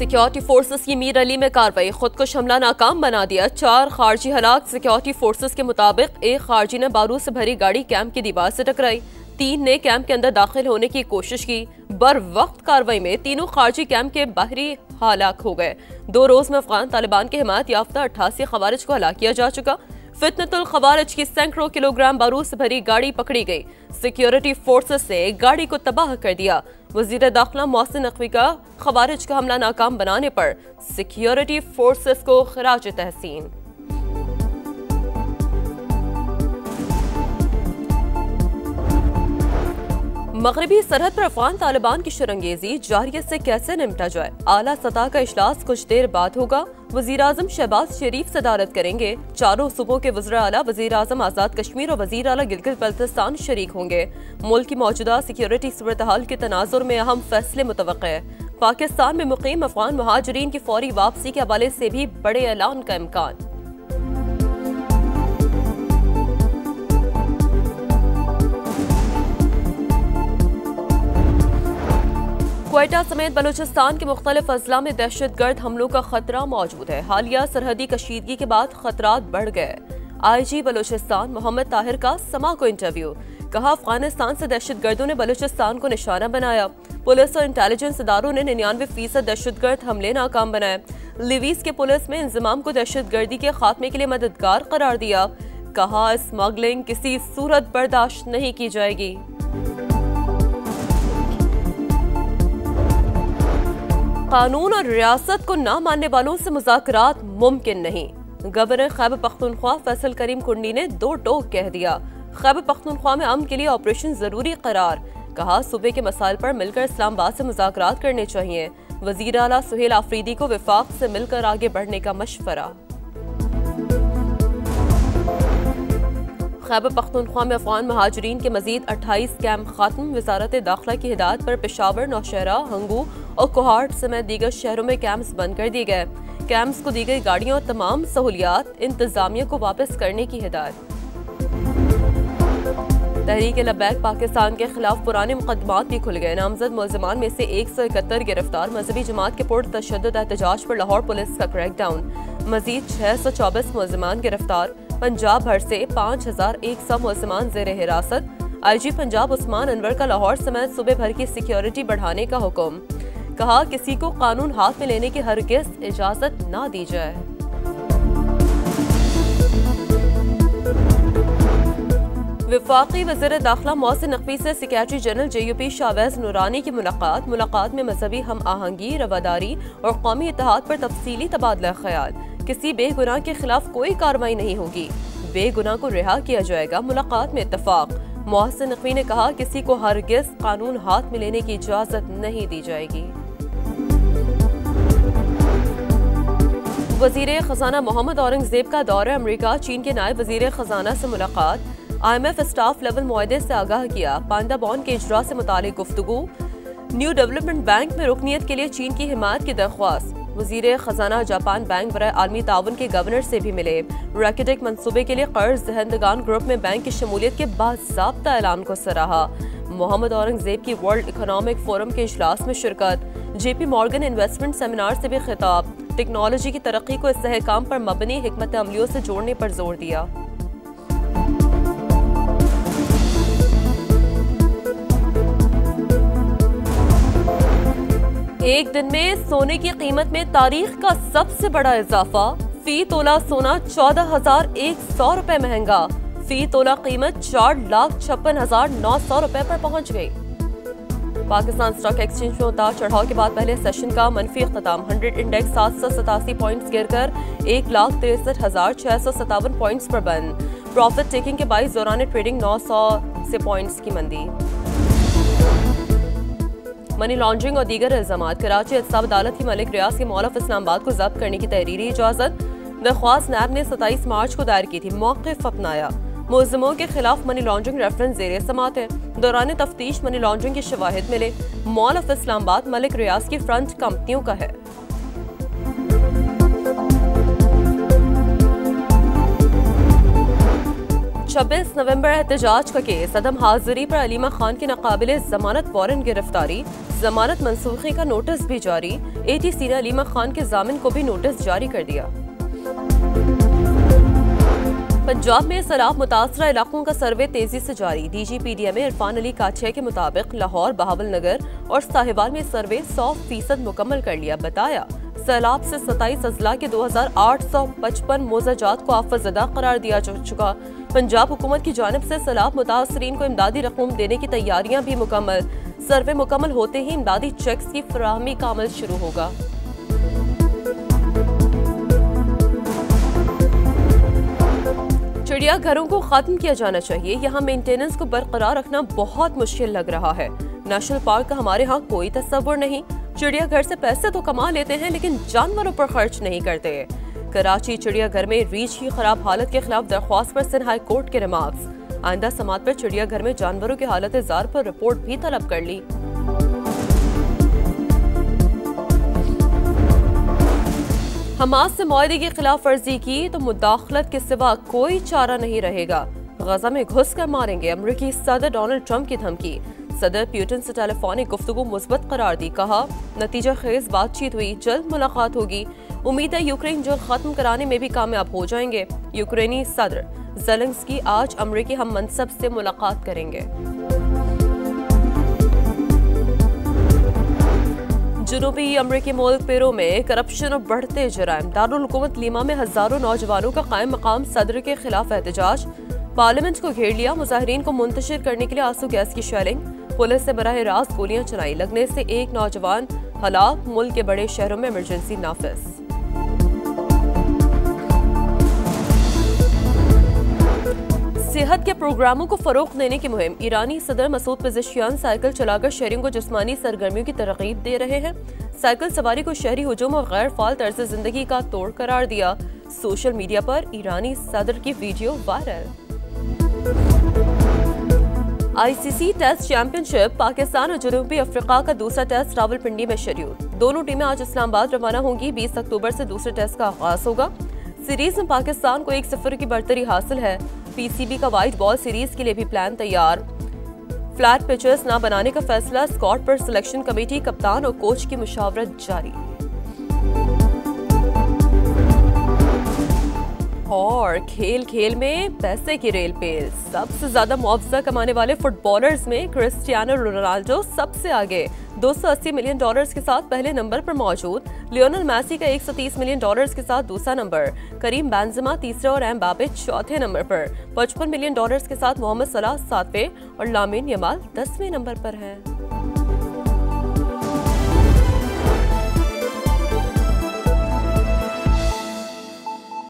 Security forces की मीर अली में कार्रवाई, खुदकुश हमला नाकाम बना दिया, 4 खारजी हलाक। सिक्योरिटी फोर्सेस के मुताबिक एक खारजी ने बारूद से भरी गाड़ी कैंप की दीवार से टकराई, 3 ने कैंप के अंदर दाखिल होने की कोशिश की। बर वक्त कार्रवाई में तीनों खारजी कैंप के बाहरी हलाक हो गए। 2 रोज में अफगान तालिबान के हिमायत याफ्ता 88 खवारिज को हलाक किया जा चुका। फितनतुल खवारिज की सैकड़ों किलोग्राम बारूद से भरी गाड़ी पकड़ी गई। सिक्योरिटी फोर्सेस ने गाड़ी को तबाह कर दिया। वजीर दाखिला मोहसिन नकवी का खवारिज का हमला नाकाम बनाने पर सिक्योरिटी फोर्सेस को खराज तहसीन। मगरबी सरहद पर अफगान तालिबान की शरंगेजी जारियत से कैसे निपटा जाए, आला सतह का इजलास कुछ देर बाद होगा। वजीर आजम शहबाज शरीफ सदारत करेंगे। चारों सूबों के वज़ीर आला, वजीर आजम आज़ाद कश्मीर और वजीर आला गिलगित बल्तिस्तान शरीक होंगे। मुल्क की मौजूदा सिक्योरिटी सूरत हाल के तनाजुर में अहम फैसले मुतवक्के है। पाकिस्तान में मुकीम अफगान महाजरीन की फौरी वापसी के हवाले से भी बड़े ऐलान का इम्कान। क्वेटा समेत बलूचिस्तान के मुख्तलिफ अजला में दहशतगर्द हमलों का खतरा मौजूद है। हालिया सरहदी कशीदगी के बाद खतरात बढ़ गए। IG बलूचिस्तान मोहम्मद ताहिर का समा को इंटरव्यू, कहा अफगानिस्तान से दहशतगर्दों ने बलूचिस्तान को निशाना बनाया। पुलिस और इंटेलिजेंस इदारों ने 99% दहशतगर्द हमले नाकाम बनाए। लिवीज के पुलिस में इंजमाम को दहशतगर्दी के खात्मे के लिए मददगार करार दिया। कहा स्मगलिंग किसी सूरत बर्दाश्त नहीं की जाएगी। कानून और रियासत को ना मानने वालों से मुज़ाकरात मुमकिन नहीं। गवर्नर खैबर पख्तूनख्वा फैसल करीम कुंडी ने 2 टोक कह दिया। खैबर पख्तूनख्वा में अमन के लिए ऑपरेशन जरूरी करार, कहा सूबे के मसाइल पर मिलकर इस्लामाबाद से मुज़ाकरात करने चाहिए। वजीर आला सुहेल आफरीदी को विफाक से मिलकर आगे बढ़ने का मशवरा। खैबर पख्तूनख्वा में अफगान महाजरीन के मजीद 28 कैंप खात्म। वजारत दाखिला की हिदायत पर पेशावर, नौशहरा, हंगू और कोहाट समेत दीगर शहरों में कैंप्स बंद कर दिए गए। कैंप्स को दी गई गाड़ियों और तमाम सहूलियात इंतजामिया को वापस करने की हिदायत। तहरीक लब्बैक पाकिस्तान के खिलाफ पुराने मुकदमात भी खुल गए। नामजद मुलजमान में से 171 गिरफ्तार। मजहबी जमात के पुरतशद्दुद एहतजाज पर लाहौर पुलिस का क्रैकडाउन। मजीद 624 मुलजमान गिरफ्तार। पंजाब भर से 5100 मुलजमान जेर हिरासत। IG पंजाब उस्मान अनवर का लाहौर समेत सूबे भर की सिक्योरिटी बढ़ाने का हुक्म, कहा किसी को कानून हाथ में लेने की हरगिज़ इजाजत ना दी जाए। वफाकी वज़ीर दाखिला मोहसिन नकवी से सेक्रेटरी जनरल JUP शाहबाज नूरानी की मुलाकात में मजहबी हम आहंगी, रवादारी और कौमी इत्तेहाद पर तफसीली तबादला ख्याल। किसी बेगुनाह के खिलाफ कोई कार्रवाई नहीं होगी, बेगुनाह को रिहा किया जाएगा। मुलाकात में इत्तफाक। मोहसिन नकवी ने कहा किसी को हरगिज़ कानून हाथ में लेने की इजाजत नहीं दी जाएगी। वजीर खजाना मोहम्मद औरंगजेब का दौरा अमरीका, चीन के नायब वजीर खजाना से मुलाकात। IMF स्टाफ लेवल मुआहदे से आगाह किया। पांडा बॉन्ड के इजरा से मुतालिक गुफ्तगू। न्यू डेवलपमेंट बैंक में रुकनियत के लिए चीन की हिमायत की दरख्वास्त। वजीर खजाना जापान बैंक बराए आलमी ताउन के गवर्नर से भी मिले। रैकेटिक मंसूबे के लिए कर्ज दहंदगान ग्रुप में बैंक की शमूलियत के बाज़ाब्ता ऐलान को सराहा। मोहम्मद औरंगजेब की वर्ल्ड इकोनॉमिक फोरम के इजलास में शिरकत। JP मॉर्गन इन्वेस्टमेंट सेमिनार से भी खिताब। टेक्नोलॉजी की तरक्की को इस्तेहकाम पर मबनी हिकमत अमलियों से जोड़ने पर जोर दिया। एक दिन में सोने की कीमत में तारीख का सबसे बड़ा इजाफा। फी तोला सोना 14,100 रुपए महंगा। फी तोला कीमत 4,56,900 रुपए पर पहुंच गई। पाकिस्तान स्टॉक एक्सचेंज में उतार चढ़ाव के बाद पहले सेशन का मनफी इख्तिताम। 100 इंडेक्स 787 पॉइंट्स गिरकर 1,63,657 पॉइंट्स पर बंद। प्रॉफिट टेकिंग के बाईस दौरान ट्रेडिंग 900 से पॉइंट्स की मंदी। मनी लॉन्ड्रिंग और दीगर इल्जामात। कराची एहतसाब अदालत की मलिक रियाज के मॉल ऑफ इस्लामाबाद को जब्त करने की तहरीरी इजाजत। दरख्वास्त नैब ने 27 मार्च को दायर की थी। मौक़िफ़ अपनाया। मुलज़िमों के खिलाफ मनी लॉन्ड्रिंग रेफरेंस ज़ेरे समात है। दौरान तफ्तीश मनी लॉन्ड्रिंग के शवाहिद मिले। मॉल ऑफ इस्लामाबाद मलिक रियाज की फ्रंट कंपनियों का है। 26 नवंबर एहतजाज का केस, अदम हाजिरी पर अलीमा खान की नाकाबिले जमानत वारंट गिरफ्तारी, जमानत मनसूखी का नोटिस भी जारी। ATC ने अलीमा खान के जामिन को भी नोटिस जारी कर दिया। पंजाब में सैलाब मुतासरा इलाकों का सर्वे तेजी से जारी। DGPDMA इरफान अली काछिया के मुताबिक लाहौर, बहावल नगर और साहिवाल में सर्वे 100% मुकम्मल कर लिया। बताया सैलाब से 27 अजला के 2855 मोजाजात को आफतज़दा करार दिया जा चुका। पंजाब हुकूमत की जानिब से सैलाब मुतासरीन को इमदादी रकूम देने की तैयारियां भी मुकम्मल। सर्वे मुकम्मल होते ही इमदादी चेक्स की फराहमी का अमल शुरू होगा। चिड़ियाघरों को खत्म किया जाना चाहिए, यहाँ मेंटेनेंस को बरकरार रखना बहुत मुश्किल लग रहा है। नेशनल पार्क का हमारे यहाँ कोई तस्वुर नहीं। चिड़ियाघर से पैसे तो कमा लेते हैं लेकिन जानवरों पर खर्च नहीं करते। कराची चिड़ियाघर में रीछ की खराब हालत के खिलाफ दरख्वास्त पर सिंध हाई कोर्ट के रिमार्क्स। आइंदा समात पर चिड़ियाघर में जानवरों की हालत जार पर रिपोर्ट भी तलब कर ली। हमास से मुआहदे की खिलाफ वर्जी की तो मुदाखलत के सिवा कोई चारा नहीं रहेगा। गजा में घुस कर मारेंगे, अमरीकी सदर डोनाल्ड ट्रंप की धमकी। सदर पुतिन से टेलीफोनिक गुफ्तगू मुस्बत करार दी। कहा नतीजा खेज बातचीत हुई, जल्द मुलाकात होगी। उम्मीद है यूक्रेन जल्द खत्म कराने में भी कामयाब हो जाएंगे। यूक्रेनी सदर ज़ेलेंस्की आज अमरीकी हम मनसब से मुलाकात करेंगे। जनूबी अमरीकी मुल्क पेरू में करप्शन और बढ़ते जराइम। दारुल हुकूमत लीमा में हजारों नौजवानों का कायम मकाम सदर के खिलाफ एहतजाज। पार्लियामेंट को घेर लिया, मुजाहिरीन को मुंतशिर करने के लिए आंसू गैस की शेलिंग। पुलिस से बराह रास्त गोलियां चलाई, लगने से एक नौजवान हलाक। मुल्क के बड़े शहरों में इमरजेंसी नाफिज। सेहत के प्रोग्रामों को फरोग देने की मुहिम। ईरानी सदर मसूद पेज़ेश्कियान साइकिल चलाकर शहरियों को जिस्मानी सरगर्मियों की तरगीब दे रहे हैं। साइकिल सवारी को शहरी हुजूम और गैर फाल तर्ज जिंदगी का तोड़ करार दिया। सोशल मीडिया पर ईरानी सदर की video viral. ICC test championship, Pakistan और जनूबी अफ्रीका का दूसरा टेस्ट रावलपिंडी में शेड्यूल। दोनों टीमें आज इस्लामाबाद रवाना होंगी। 20 अक्टूबर से दूसरे टेस्ट का आगाज होगा। सीरीज में पाकिस्तान को 1-0 की बढ़तरी हासिल है। PCB का वाइट बॉल सीरीज के लिए भी प्लान तैयार। फ्लैट पिचेस न बनाने का फैसला, स्कॉट पर सिलेक्शन कमेटी, कप्तान और कोच की मुशावरत जारी। और खेल खेल में पैसे की रेल पेल। सबसे ज्यादा मुआवजा कमाने वाले फुटबॉलर्स में क्रिस्टियानो रोनाल्डो सबसे आगे, $280 मिलियन के साथ पहले नंबर पर मौजूद। लियोनेल मेसी का $130 मिलियन के साथ दूसरा नंबर। करीम बेंजेमा तीसरे और एम्बापे चौथे नंबर पर। $55 मिलियन के साथ मोहम्मद सलाह 7वें और लामिन यमाल 10वें नंबर पर है।